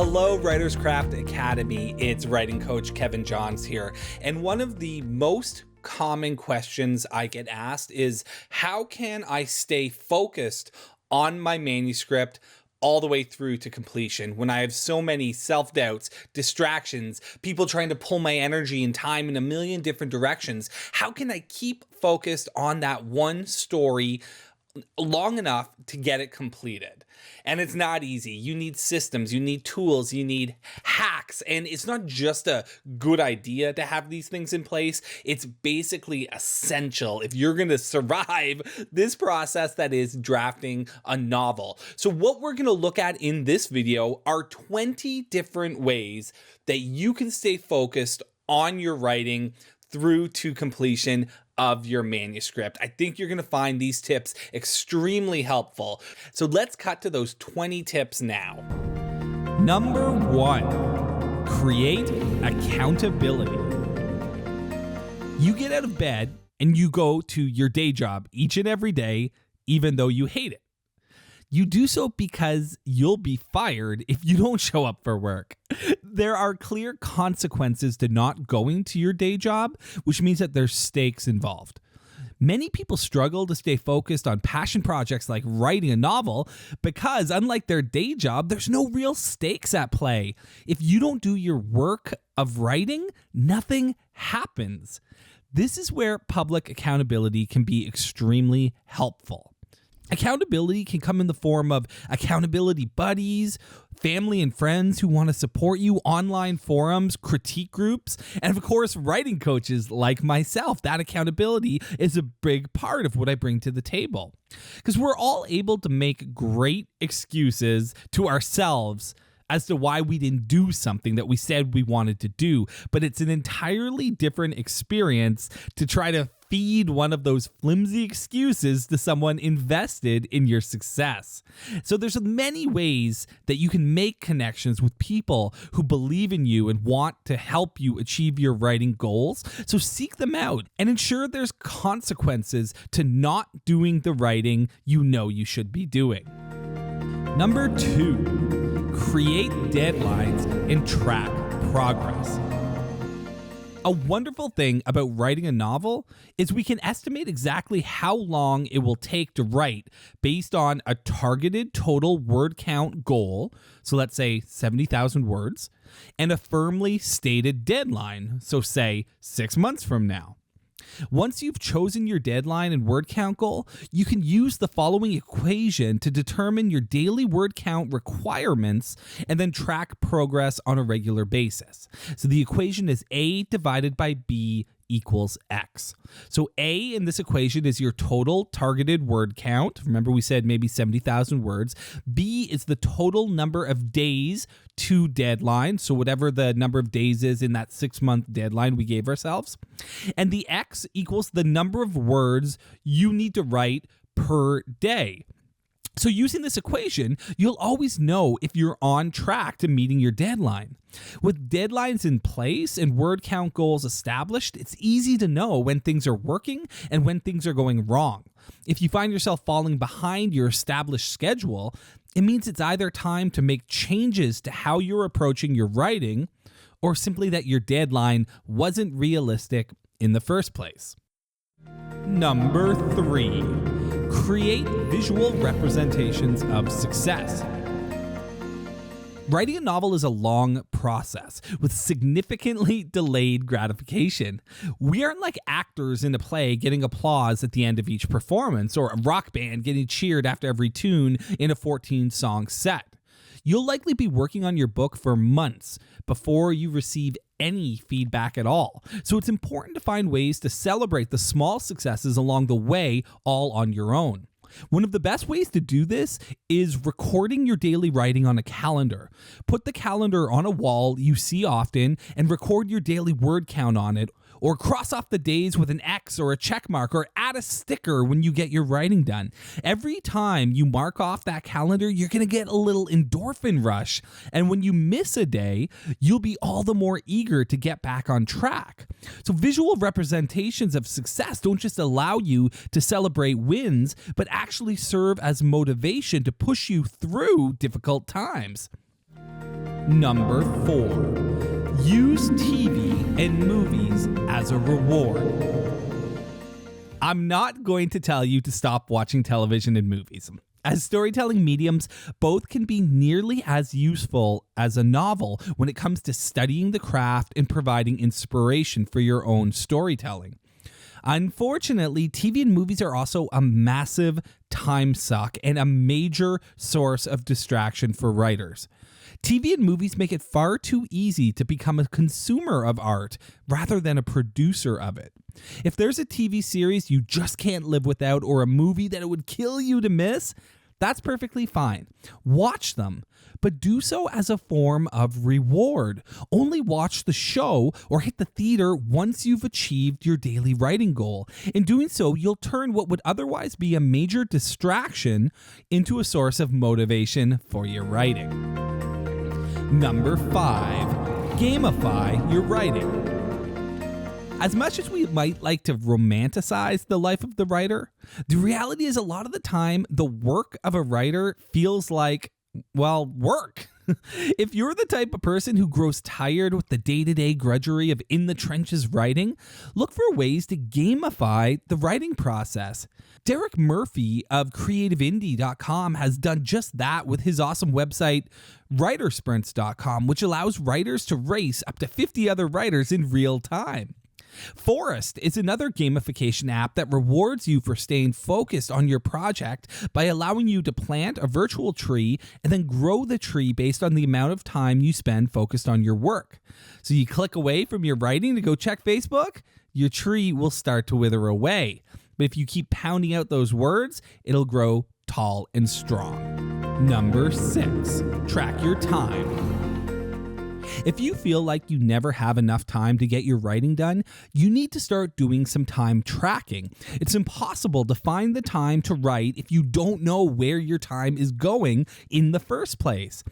Hello, Writers Craft Academy. It's writing coach Kevin Johns here. And one of the most common questions I get asked is, how can I stay focused on my manuscript all the way through to completion when I have so many self-doubts, distractions, people trying to pull my energy and time in a million different directions? How can I keep focused on that one story long enough to get it completed? And it's not easy. You need systems, you need tools, you need hacks. And it's not just a good idea to have these things in place. It's basically essential if you're going to survive this process that is drafting a novel. So what we're going to look at in this video are 20 different ways that you can stay focused on your writing through to completion of your manuscript. I think you're going to find these tips extremely helpful. So let's cut to those 20 tips now. Number 1, create accountability. You get out of bed and you go to your day job each and every day, even though you hate it. You do so because you'll be fired if you don't show up for work. There are clear consequences to not going to your day job, which means that there's stakes involved. Many people struggle to stay focused on passion projects like writing a novel because, unlike their day job, there's no real stakes at play. If you don't do your work of writing, nothing happens. This is where public accountability can be extremely helpful. Accountability can come in the form of accountability buddies, family and friends who want to support you, online forums, critique groups, and of course, writing coaches like myself. That accountability is a big part of what I bring to the table. Because we're all able to make great excuses to ourselves as to why we didn't do something that we said we wanted to do, but it's an entirely different experience to try to feed one of those flimsy excuses to someone invested in your success. So there's many ways that you can make connections with people who believe in you and want to help you achieve your writing goals. So seek them out and ensure there's consequences to not doing the writing you know you should be doing. Number 2, create deadlines and track progress. A wonderful thing about writing a novel is we can estimate exactly how long it will take to write based on a targeted total word count goal, so let's say 70,000 words, and a firmly stated deadline, so say 6 months from now. Once you've chosen your deadline and word count goal, you can use the following equation to determine your daily word count requirements and then track progress on a regular basis. So the equation is A divided by B equals X. So A in this equation is your total targeted word count. Remember we said maybe 70,000 words. B is the total number of days to deadline. So whatever the number of days is in that 6-month deadline we gave ourselves. And the X equals the number of words you need to write per day. So using this equation, you'll always know if you're on track to meeting your deadline. With deadlines in place and word count goals established, it's easy to know when things are working and when things are going wrong. If you find yourself falling behind your established schedule, it means it's either time to make changes to how you're approaching your writing or simply that your deadline wasn't realistic in the first place. Number 3. Create visual representations of success. Writing a novel is a long process with significantly delayed gratification. We aren't like actors in a play getting applause at the end of each performance or a rock band getting cheered after every tune in a 14-song set. You'll likely be working on your book for months before you receive any feedback at all. So it's important to find ways to celebrate the small successes along the way all on your own. One of the best ways to do this is recording your daily writing on a calendar. Put the calendar on a wall you see often and record your daily word count on it, or cross off the days with an X or a check mark, or add a sticker when you get your writing done. Every time you mark off that calendar, you're going to get a little endorphin rush. And when you miss a day, you'll be all the more eager to get back on track. So visual representations of success don't just allow you to celebrate wins, but actually serve as motivation to push you through difficult times. Number 4, use TV and movies as a reward. I'm not going to tell you to stop watching television and movies. As storytelling mediums, both can be nearly as useful as a novel when it comes to studying the craft and providing inspiration for your own storytelling. Unfortunately, TV and movies are also a massive time suck and a major source of distraction for writers. TV and movies make it far too easy to become a consumer of art rather than a producer of it. If there's a TV series you just can't live without or a movie that it would kill you to miss, that's perfectly fine. Watch them, but do so as a form of reward. Only watch the show or hit the theater once you've achieved your daily writing goal. In doing so, you'll turn what would otherwise be a major distraction into a source of motivation for your writing. Number 5, gamify your writing. As much as we might like to romanticize the life of the writer, the reality is a lot of the time, the work of a writer feels like, well, work. If you're the type of person who grows tired with the day-to-day grudgery of in-the-trenches writing, look for ways to gamify the writing process. Derek Murphy of CreativeIndie.com has done just that with his awesome website, WriterSprints.com, which allows writers to race up to 50 other writers in real time. Forest is another gamification app that rewards you for staying focused on your project by allowing you to plant a virtual tree and then grow the tree based on the amount of time you spend focused on your work. So you click away from your writing to go check Facebook, your tree will start to wither away. But if you keep pounding out those words, it'll grow tall and strong. Number 6, track your time. If you feel like you never have enough time to get your writing done, you need to start doing some time tracking. It's impossible to find the time to write if you don't know where your time is going in the first place.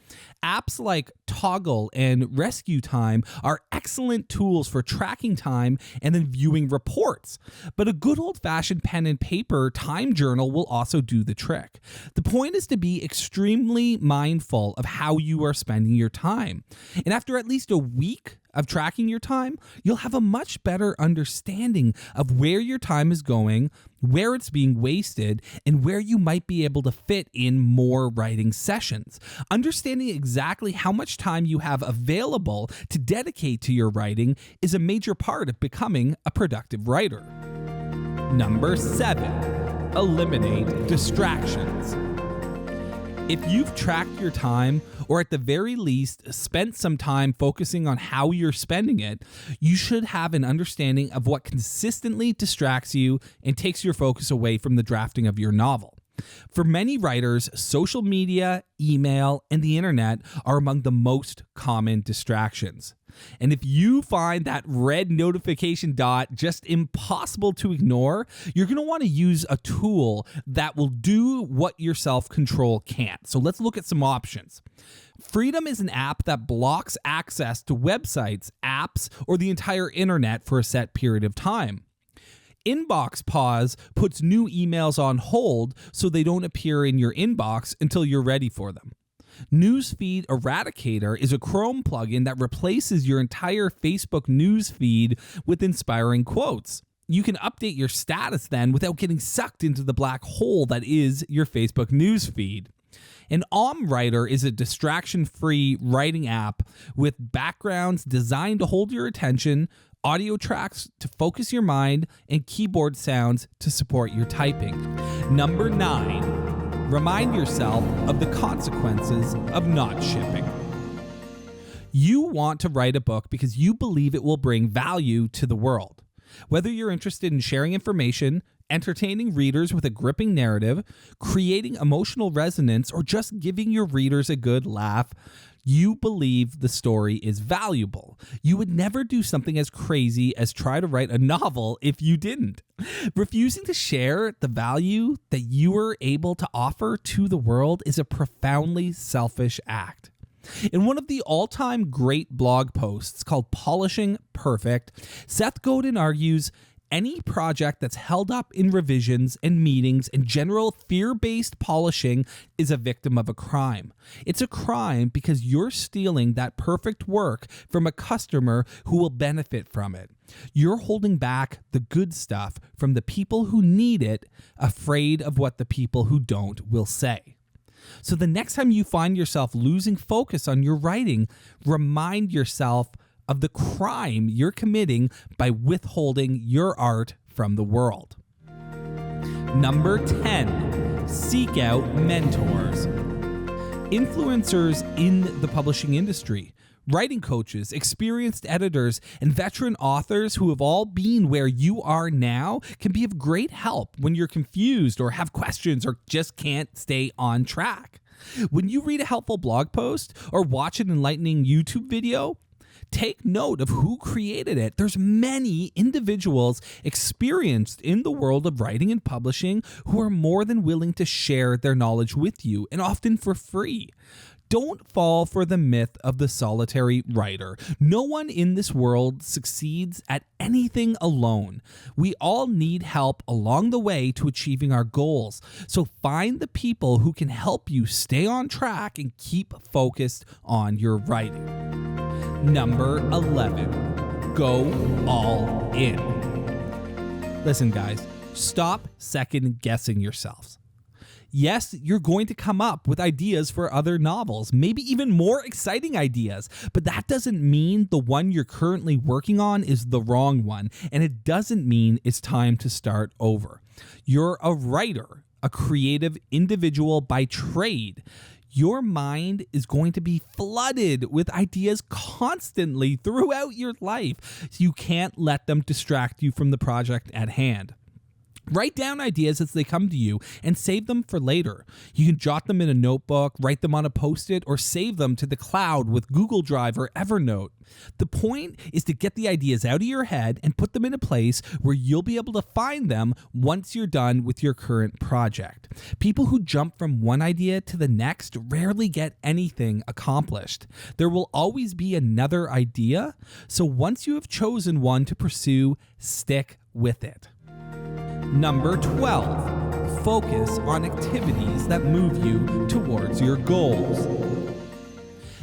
Apps like Toggle and Rescue Time are excellent tools for tracking time and then viewing reports. But a good old-fashioned pen and paper time journal will also do the trick. The point is to be extremely mindful of how you are spending your time. And after at least a week of tracking your time, you'll have a much better understanding of where your time is going, where it's being wasted, and where you might be able to fit in more writing sessions. Understanding exactly how much time you have available to dedicate to your writing is a major part of becoming a productive writer. Number 7, eliminate distractions. If you've tracked your time, or at the very least spent some time focusing on how you're spending it, you should have an understanding of what consistently distracts you and takes your focus away from the drafting of your novel. For many writers, social media, email, and the internet are among the most common distractions. And if you find that red notification dot just impossible to ignore, you're going to want to use a tool that will do what your self-control can't. So let's look at some options. Freedom is an app that blocks access to websites, apps, or the entire internet for a set period of time. Inbox Pause puts new emails on hold so they don't appear in your inbox until you're ready for them. Newsfeed Eradicator is a Chrome plugin that replaces your entire Facebook news feed with inspiring quotes. You can update your status then without getting sucked into the black hole that is your Facebook news feed. And OmWriter is a distraction-free writing app with backgrounds designed to hold your attention, audio tracks to focus your mind, and keyboard sounds to support your typing. Number 9, remind yourself of the consequences of not shipping. You want to write a book because you believe it will bring value to the world. Whether you're interested in sharing information, entertaining readers with a gripping narrative, creating emotional resonance, or just giving your readers a good laugh, you believe the story is valuable. You would never do something as crazy as try to write a novel if you didn't. Refusing to share the value that you are able to offer to the world is a profoundly selfish act. In one of the all-time great blog posts called Polishing Perfect, Seth Godin argues, Any project that's held up in revisions and meetings and general fear-based polishing is a victim of a crime. It's a crime because you're stealing that perfect work from a customer who will benefit from it. You're holding back the good stuff from the people who need it, afraid of what the people who don't will say. So the next time you find yourself losing focus on your writing, remind yourself of the crime you're committing by withholding your art from the world. Number 10, seek out mentors. Influencers in the publishing industry, writing coaches, experienced editors, and veteran authors who have all been where you are now can be of great help when you're confused or have questions or just can't stay on track. When you read a helpful blog post or watch an enlightening YouTube video, take note of who created it. There's many individuals experienced in the world of writing and publishing who are more than willing to share their knowledge with you, and often for free. Don't fall for the myth of the solitary writer. No one in this world succeeds at anything alone. We all need help along the way to achieving our goals. So find the people who can help you stay on track and keep focused on your writing. Number 11, go all in. Listen, guys, stop second guessing yourselves. Yes, you're going to come up with ideas for other novels, maybe even more exciting ideas, but that doesn't mean the one you're currently working on is the wrong one, and it doesn't mean it's time to start over. You're a writer, a creative individual by trade. Your mind is going to be flooded with ideas constantly throughout your life, so you can't let them distract you from the project at hand. Write down ideas as they come to you and save them for later. You can jot them in a notebook, write them on a Post-it, or save them to the cloud with Google Drive or Evernote. The point is to get the ideas out of your head and put them in a place where you'll be able to find them once you're done with your current project. People who jump from one idea to the next rarely get anything accomplished. There will always be another idea, so once you have chosen one to pursue, stick with it. Number 12, focus on activities that move you towards your goals.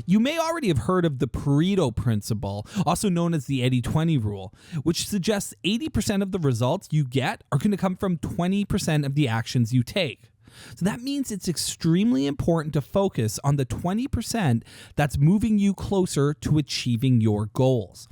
You may already have heard of the Pareto principle, also known as the 80-20 rule, which suggests 80% of the results you get are going to come from 20% of the actions you take. So that means it's extremely important to focus on the 20% that's moving you closer to achieving your goals.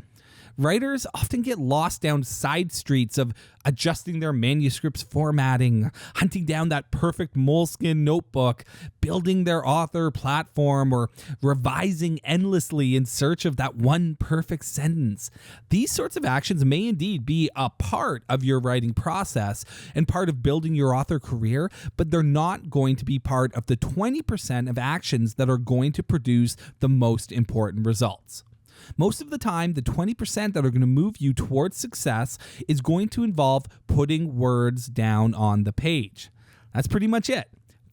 Writers often get lost down side streets of adjusting their manuscript's formatting, hunting down that perfect moleskin notebook, building their author platform, or revising endlessly in search of that one perfect sentence. These sorts of actions may indeed be a part of your writing process and part of building your author career, but they're not going to be part of the 20% of actions that are going to produce the most important results. Most of the time, the 20% that are going to move you towards success is going to involve putting words down on the page. That's pretty much it.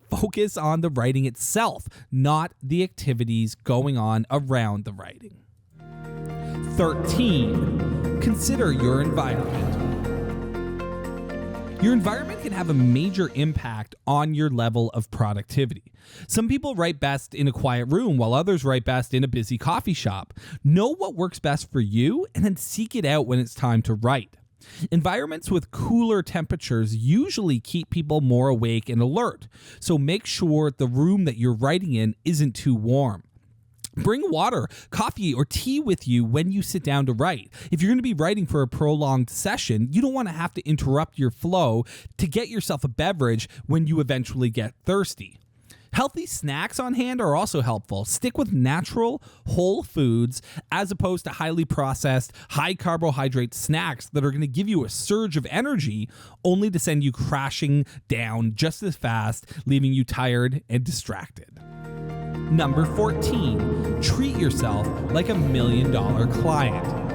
Focus on the writing itself, not the activities going on around the writing. 13, consider your environment. Your environment can have a major impact on your level of productivity. Some people write best in a quiet room, while others write best in a busy coffee shop. Know what works best for you, and then seek it out when it's time to write. Environments with cooler temperatures usually keep people more awake and alert, so make sure the room that you're writing in isn't too warm. Bring water, coffee, or tea with you when you sit down to write. If you're going to be writing for a prolonged session, you don't want to have to interrupt your flow to get yourself a beverage when you eventually get thirsty. Healthy snacks on hand are also helpful. Stick with natural, whole foods as opposed to highly processed, high carbohydrate snacks that are going to give you a surge of energy only to send you crashing down just as fast, leaving you tired and distracted. Number 14, treat yourself like $1 million client.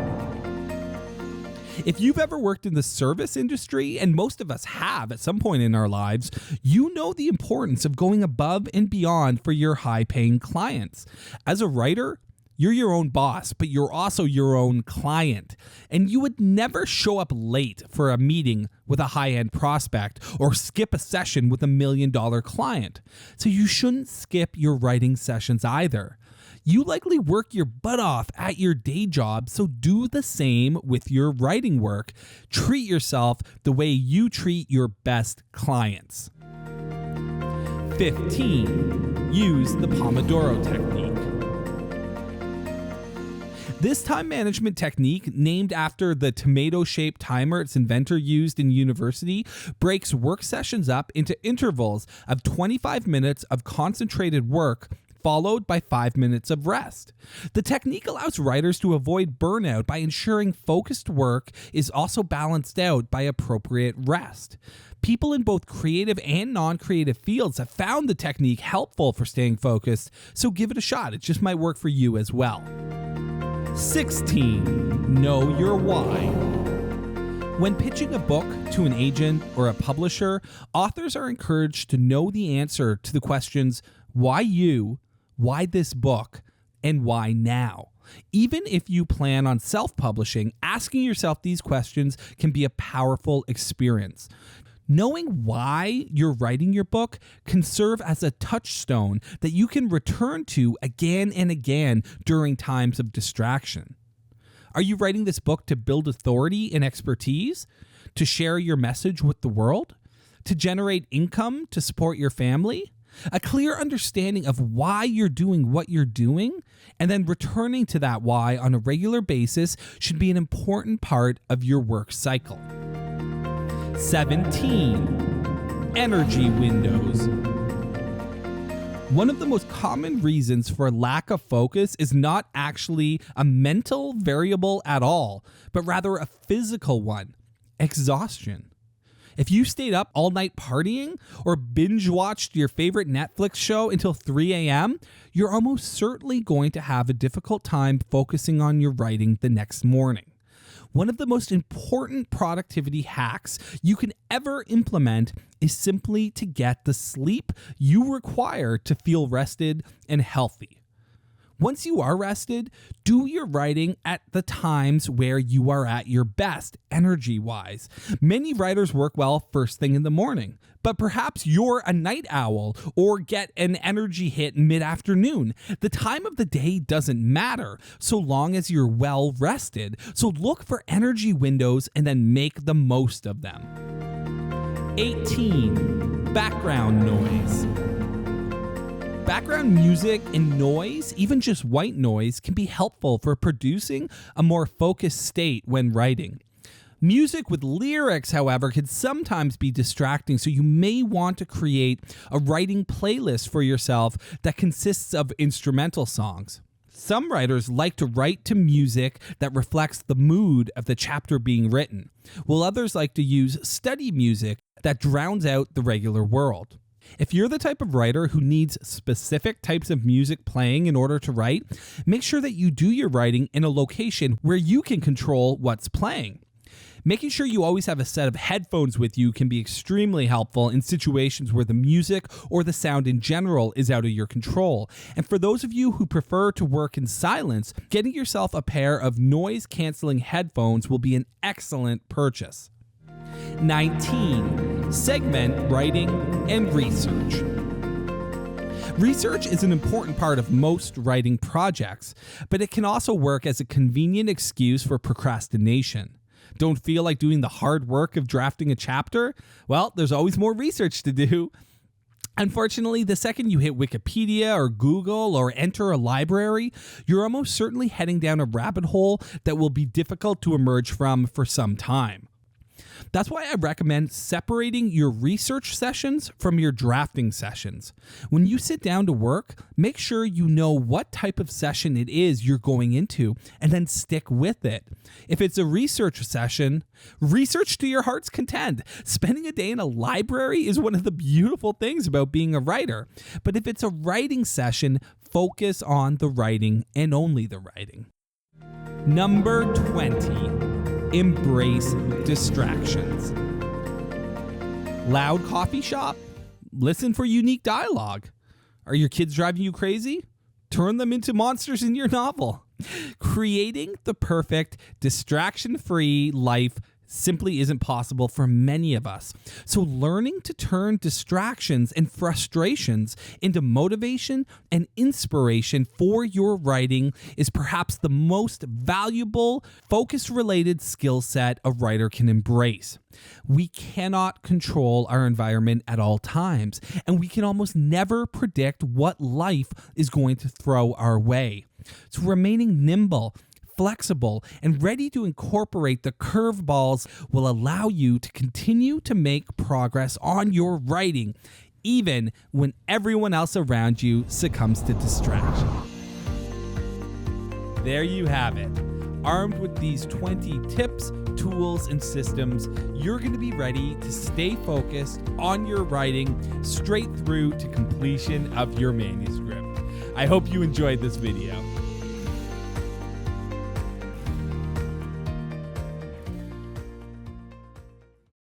If you've ever worked in the service industry, and most of us have at some point in our lives, you know the importance of going above and beyond for your high-paying clients. As a writer, You're your own boss, but you're also your own client. And you would never show up late for a meeting with a high-end prospect or skip a session with $1 million client. So you shouldn't skip your writing sessions either. You likely work your butt off at your day job, so do the same with your writing work. Treat yourself the way you treat your best clients. 15. Use the Pomodoro technique. This time management technique, named after the tomato-shaped timer its inventor used in university, breaks work sessions up into intervals of 25 minutes of concentrated work followed by 5 minutes of rest. The technique allows writers to avoid burnout by ensuring focused work is also balanced out by appropriate rest. People in both creative and non-creative fields have found the technique helpful for staying focused, so give it a shot. It just might work for you as well. 16. Know your why. When pitching a book to an agent or a publisher, authors are encouraged to know the answer to the questions, why you, why this book, and why now? Even if you plan on self-publishing, asking yourself these questions can be a powerful experience. Knowing why you're writing your book can serve as a touchstone that you can return to again and again during times of distraction. Are you writing this book to build authority and expertise? To share your message with the world? To generate income to support your family? A clear understanding of why you're doing what you're doing, and then returning to that why on a regular basis should be an important part of your work cycle. 17. Energy windows. One of the most common reasons for lack of focus is not actually a mental variable at all, but rather a physical one: exhaustion. If you stayed up all night partying or binge watched your favorite Netflix show until 3 a.m., you're almost certainly going to have a difficult time focusing on your writing the next morning. One of the most important productivity hacks you can ever implement is simply to get the sleep you require to feel rested and healthy. Once you are rested, do your writing at the times where you are at your best, energy-wise. Many writers work well first thing in the morning, but perhaps you're a night owl or get an energy hit mid-afternoon. The time of the day doesn't matter so long as you're well rested. So look for energy windows and then make the most of them. 18. Background noise. Background music and noise, even just white noise, can be helpful for producing a more focused state when writing. Music with lyrics, however, can sometimes be distracting, so you may want to create a writing playlist for yourself that consists of instrumental songs. Some writers like to write to music that reflects the mood of the chapter being written, while others like to use study music that drowns out the regular world. If you're the type of writer who needs specific types of music playing in order to write, make sure that you do your writing in a location where you can control what's playing. Making sure you always have a set of headphones with you can be extremely helpful in situations where the music or the sound in general is out of your control. And for those of you who prefer to work in silence, getting yourself a pair of noise-canceling headphones will be an excellent purchase. 19. Segment writing and research. Research is an important part of most writing projects, but it can also work as a convenient excuse for procrastination. Don't feel like doing the hard work of drafting a chapter? Well, there's always more research to do. Unfortunately, the second you hit Wikipedia or Google or enter a library, you're almost certainly heading down a rabbit hole that will be difficult to emerge from for some time. That's why I recommend separating your research sessions from your drafting sessions. When you sit down to work, make sure you know what type of session it is you're going into and then stick with it. If it's a research session, research to your heart's content. Spending a day in a library is one of the beautiful things about being a writer. But if it's a writing session, focus on the writing and only the writing. Number 20. Embrace distractions. Loud coffee shop? Listen for unique dialogue. Are your kids driving you crazy? turn them into monsters in your novel. Creating the perfect distraction-free life simply isn't possible for many of us. So learning to turn distractions and frustrations into motivation and inspiration for your writing is perhaps the most valuable focus-related skill set a writer can embrace. We cannot control our environment at all times, and we can almost never predict what life is going to throw our way. So remaining nimble, flexible, and ready to incorporate the curveballs will allow you to continue to make progress on your writing, even when everyone else around you succumbs to distraction. There you have it. Armed with these 20 tips, tools, and systems, you're going to be ready to stay focused on your writing straight through to completion of your manuscript. I hope you enjoyed this video.